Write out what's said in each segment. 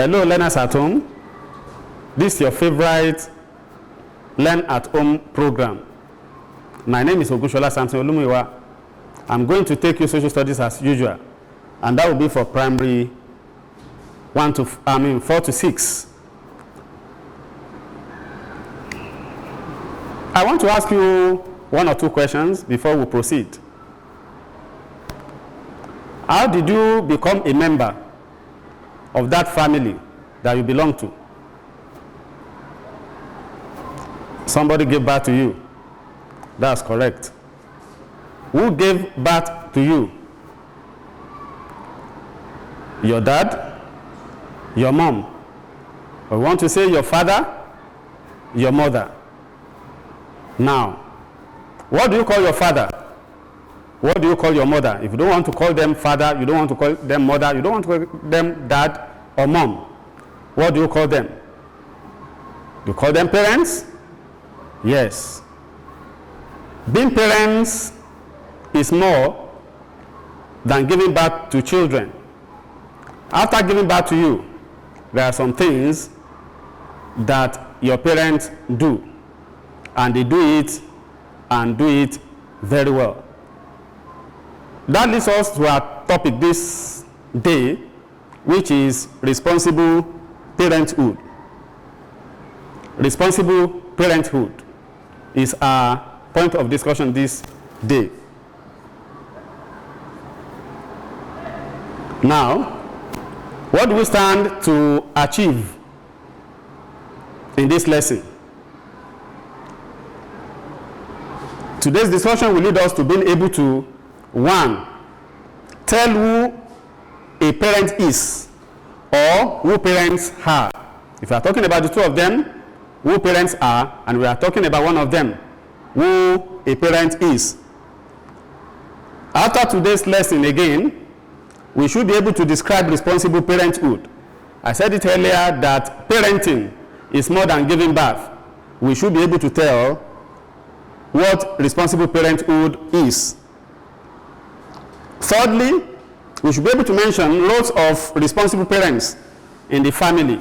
Hello, learners at home. This is your favorite Learn at Home program. My name is Ogushola Samson Olumiwa. I'm going to take you social studies as usual, and that will be for primary 4 to 6. I want to ask you one or two questions before we proceed. How did you become a member of that family that you belong to? Somebody gave birth to you. That's correct. Who gave birth to you? Your dad? Your mom? I want to say your father? Your mother? Now, what do you call your father? What do you call your mother? If you don't want to call them father, you don't want to call them mother, you don't want to call them dad or mom, what do you call them? You call them parents? Yes. Being parents is more than giving birth to children. After giving birth to you, there are some things that your parents do, and they do it very well. That leads us to our topic this day, which is responsible parenthood. Responsible parenthood is our point of discussion this day. Now, what do we stand to achieve in this lesson? Today's discussion will lead us to being able to, 1, tell who a parent is or who parents are. If we are talking about the two of them, who parents are, and we are talking about one of them, who a parent is. After today's lesson again, we should be able to describe responsible parenthood. I said it earlier that parenting is more than giving birth. We should be able to tell what responsible parenthood is. Thirdly, we should be able to mention roles of responsible parents in the family.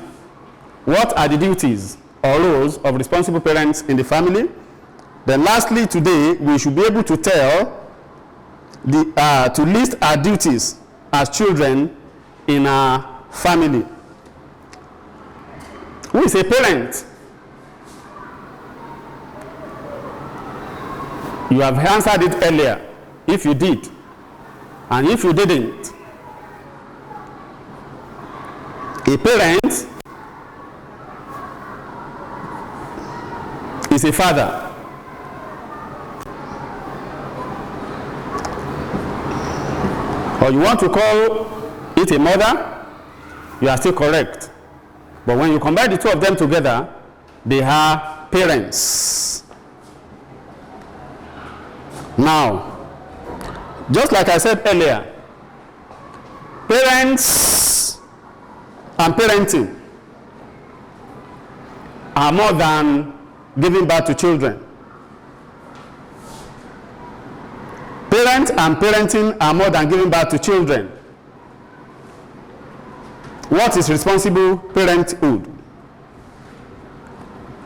What are the duties or roles of responsible parents in the family? Then lastly, today, we should be able to tell, to list our duties as children in our family. Who is a parent? You have answered it earlier, if you did. And if you didn't, a parent is a father. Or you want to call it a mother, you are still correct. But when you combine the two of them together, they are parents. Now, just like I said earlier, parents and parenting are more than giving birth to children. Parents and parenting are more than giving birth to children. What is responsible parenthood?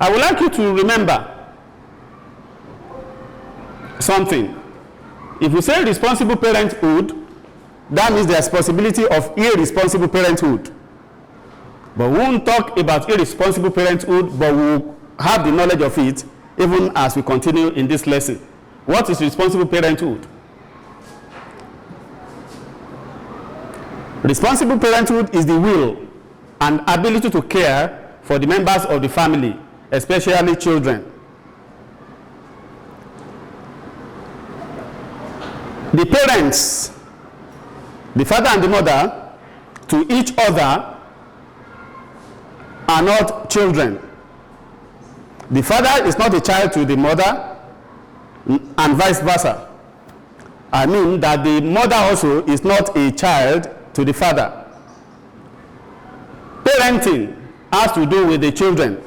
I would like you to remember something. If you say responsible parenthood, that means there's possibility of irresponsible parenthood. But we won't talk about irresponsible parenthood, but we'll have the knowledge of it even as we continue in this lesson. What is responsible parenthood? Responsible parenthood is the will and ability to care for the members of the family, especially children. The parents, the father and the mother, to each other are not children. The father is not a child to the mother, and vice versa. I mean that the mother also is not a child to the father. Parenting has to do with the children.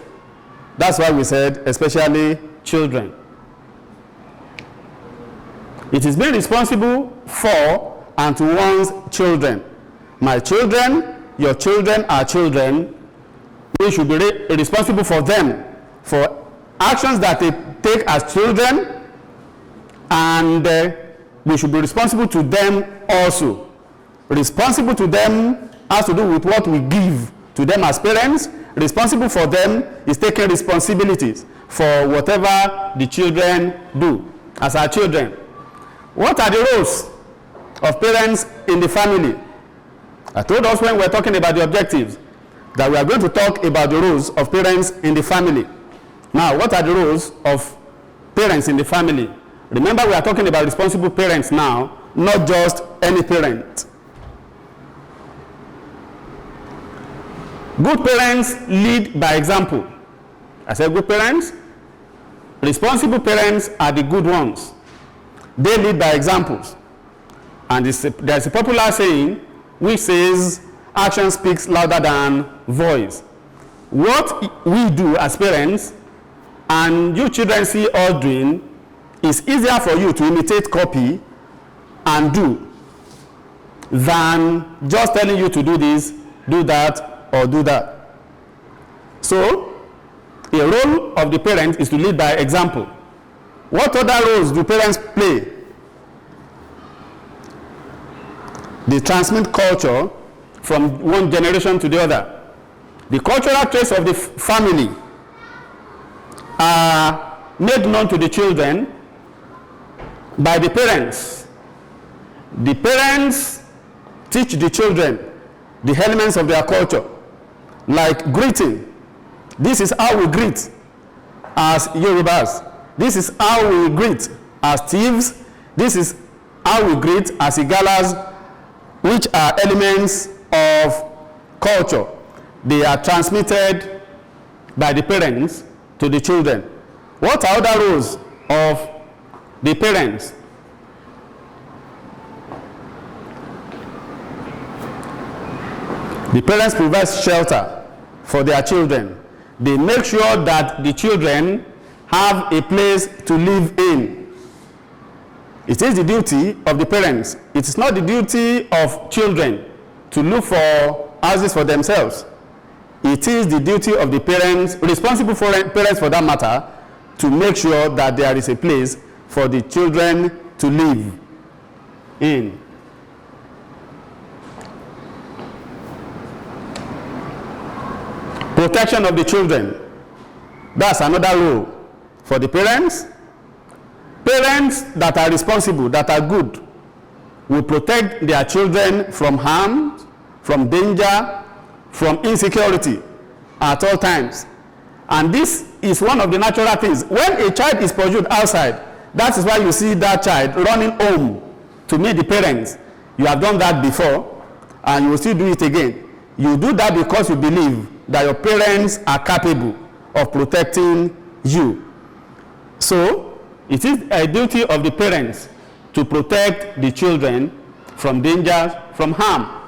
That's why we said especially children. It is being responsible for and to one's children. My children your children are children, we should be responsible for them, for actions that they take as children, and we should be responsible to them also. Responsible to them has to do with what we give to them as parents. Responsible for them is taking responsibilities for whatever the children do as our children. What are the roles of parents in the family? I told us when we were talking about the objectives that we are going to talk about the roles of parents in the family. Now, what are the roles of parents in the family? Remember, we are talking about responsible parents now, not just any parent. Good parents lead by example. I said good parents. Responsible parents are the good ones. They lead by examples. And there's a popular saying which says, action speaks louder than voice. What we do as parents and you children see us doing is easier for you to imitate, copy, and do than just telling you to do this, do that, or do that. So, a role of the parent is to lead by example. What other roles do parents play? They transmit culture from one generation to the other. The cultural traits of the family are made known to the children by the parents. The parents teach the children the elements of their culture, like greeting. This is how we greet as Yorubas. This is how we greet as thieves. This is how we greet as Igalas, which are elements of culture. They are transmitted by the parents to the children. What are other roles of the parents? The parents provide shelter for their children. They make sure that the children have a place to live in. It is the duty of the parents. It is not the duty of children to look for houses for themselves. It is the duty of the parents, responsible for parents for that matter, to make sure that there is a place for the children to live in. Protection of the children. That's another role for the parents. Parents that are responsible, that are good, will protect their children from harm, from danger, from insecurity at all times. And this is one of the natural things. When a child is pursued outside, that is why you see that child running home to meet the parents. You have done that before, and you will still do it again. You do that because you believe that your parents are capable of protecting you. So, it is a duty of the parents to protect the children from danger, from harm.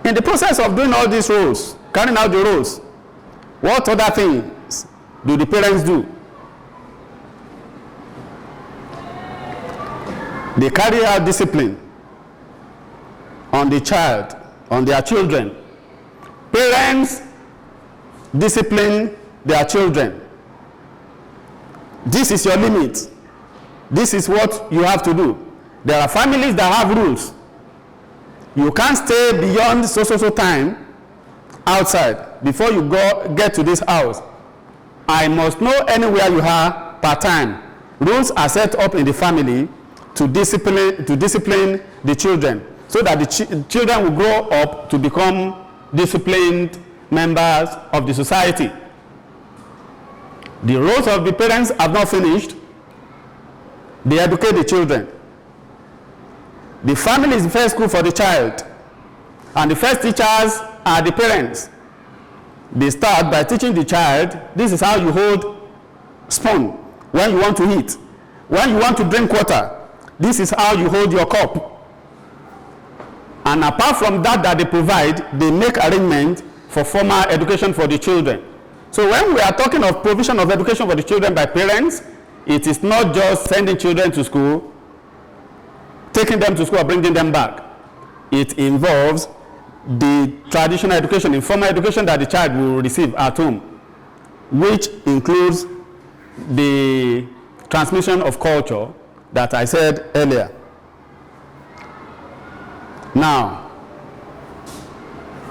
In the process of doing all these roles, carrying out the roles, what other things do the parents do? They carry out discipline on the child, on their children. Parents discipline their children. This is your limit. This is what you have to do. There are families that have rules. You can't stay beyond so time outside before you get to this house. I must know anywhere you are per time. Rules are set up in the family to discipline the children, so that the children will grow up to become disciplined members of the society. The roles of the parents have not finished. They educate the children. The family is the first school for the child, and the first teachers are the parents. They start by teaching the child, this is how you hold spoon when you want to eat. When you want to drink water, this is how you hold your cup. And apart from that they provide, they make arrangement for formal education for the children. So when we are talking of provision of education for the children by parents, it is not just sending children to school, taking them to school or bringing them back. It involves the traditional education, informal education that the child will receive at home, which includes the transmission of culture that I said earlier. Now,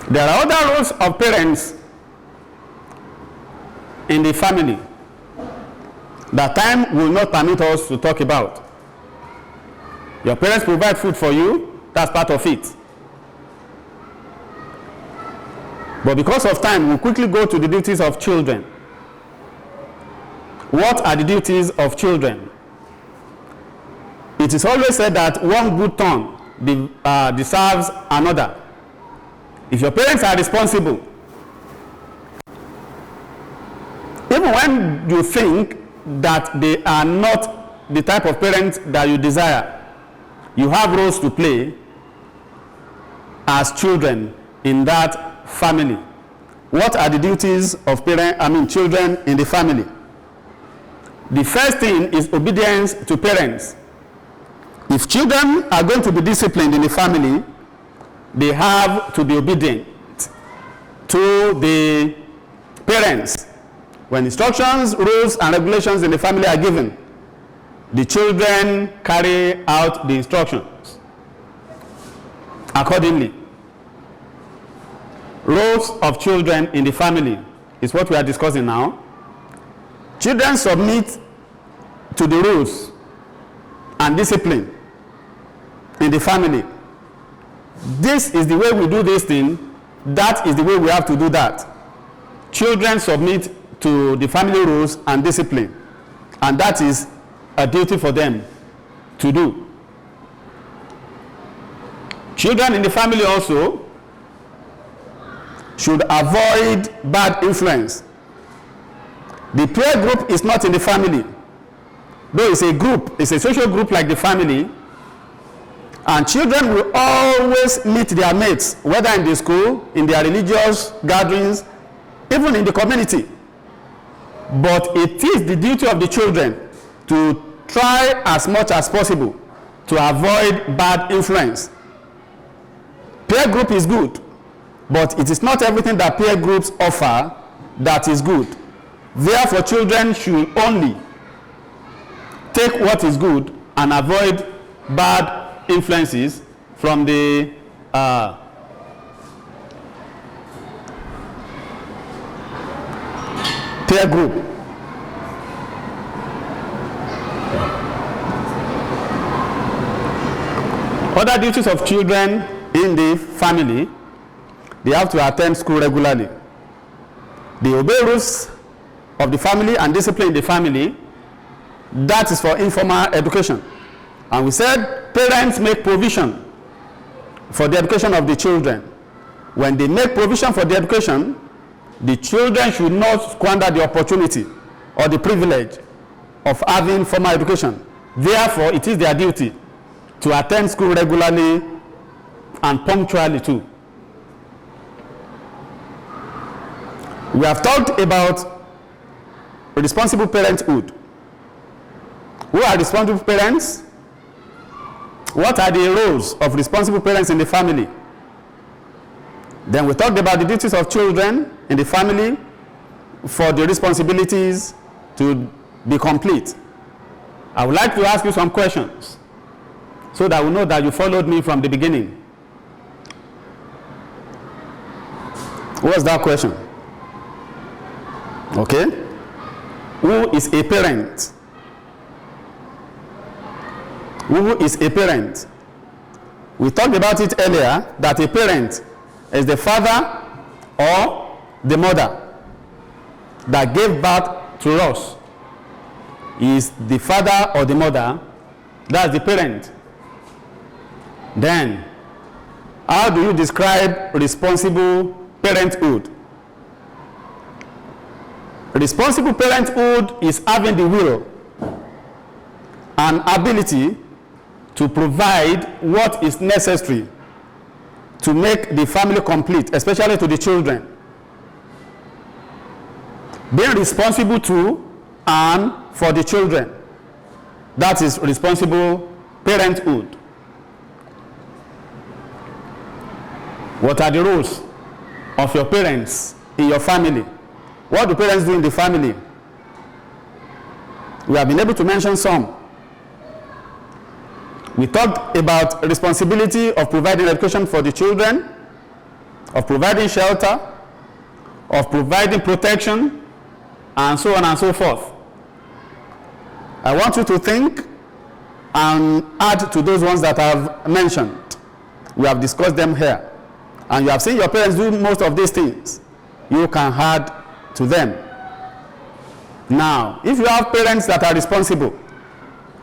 there are other roles of parents in the family that time will not permit us to talk about. Your parents provide food for you, that's part of it. But because of time, we'll quickly go to the duties of children. What are the duties of children? It is always said that one good turn deserves another. If your parents are responsible, even when you think that they are not the type of parents that you desire, you have roles to play as children in that family. What are the duties of children in the family? The first thing is obedience to parents. If children are going to be disciplined in the family, they have to be obedient to the parents. When instructions, rules, and regulations in the family are given, the children carry out the instructions accordingly. Roles of children in the family is what we are discussing now. Children submit to the rules and discipline in the family. This is the way we do this thing, that is the way we have to do that. Children submit to the family rules and discipline, and that is a duty for them to do. Children in the family also should avoid bad influence. The peer group is not in the family, though it's a group, it's a social group like the family, and children will always meet their mates, whether in the school, in their religious gatherings, even in the community. But it is the duty of the children to try as much as possible to avoid bad influence. Peer group is good, but it is not everything that peer groups offer that is good. Therefore, children should only take what is good and avoid bad influences from the peer group. Other duties of children in the family: they have to attend school regularly. They obey rules of the family and discipline in the family. That is for informal education. And we said parents make provision for the education of the children. When they make provision for the education, the children should not squander the opportunity or the privilege of having formal education. Therefore, it is their duty to attend school regularly and punctually too. We have talked about responsible parenthood. Who are responsible parents? What are the roles of responsible parents in the family? Then we talked about the duties of children in the family for the responsibilities to be complete. I would like to ask you some questions so that we know that you followed me from the beginning. What's that question? Okay. Who is a parent? Who is a parent? We talked about it earlier, that a parent is the father or the mother that gave birth to us. He is the father or the mother, that's the parent. Then, how do you describe responsible parenthood? Responsible parenthood is having the will and ability to provide what is necessary to make the family complete, especially to the children. Being responsible to and for the children. That is responsible parenthood. What are the roles of your parents in your family? What do parents do in the family? We have been able to mention some. We talked about responsibility of providing education for the children, of providing shelter, of providing protection, and so on and so forth. I want you to think and add to those ones that I've mentioned. We have discussed them here. And you have seen your parents do most of these things. You can add to them. Now, if you have parents that are responsible,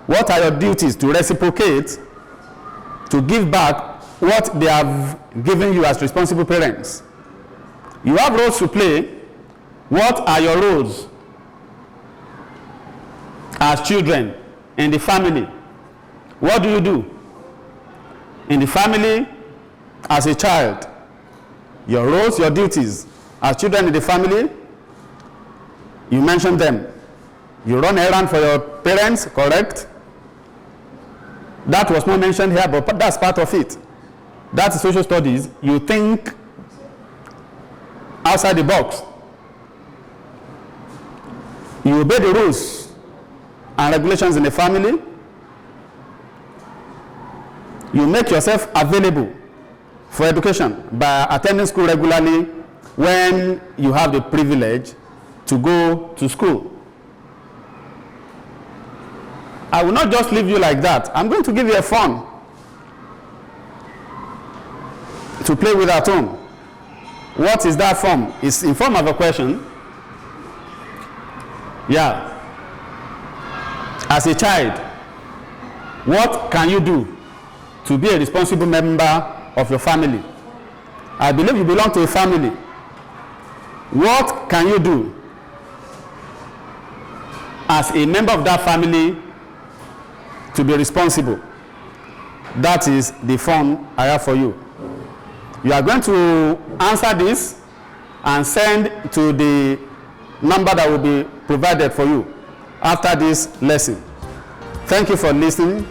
what are your duties to reciprocate, to give back what they have given you as responsible parents? You have roles to play. What are your roles as children in the family? What do you do in the family as a child? Your roles, your duties as children in the family, you mentioned them. You run errands for your parents, correct? That was not mentioned here, but that's part of it. That's social studies. You think outside the box. You obey the rules and regulations in the family. You make yourself available for education by attending school regularly when you have the privilege to go to school. I will not just leave you like that. I'm going to give you a phone to play with at home. What is that form? It's in form of a question. Yeah. As a child, what can you do to be a responsible member of your family? I believe you belong to a family. What can you do as a member of that family to be responsible? That is the form I have for you. You are going to answer this and send to the number that will be provided for you after this lesson. Thank you for listening.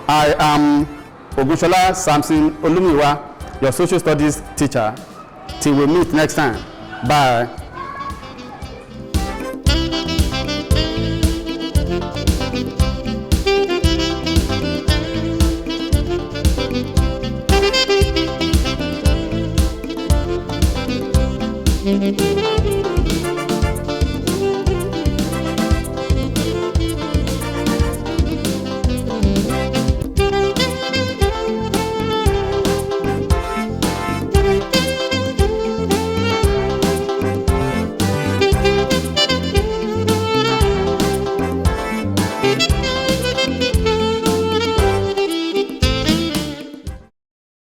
I am Ogunshola Samson Olumiwa, your social studies teacher. Till we meet next time. Bye.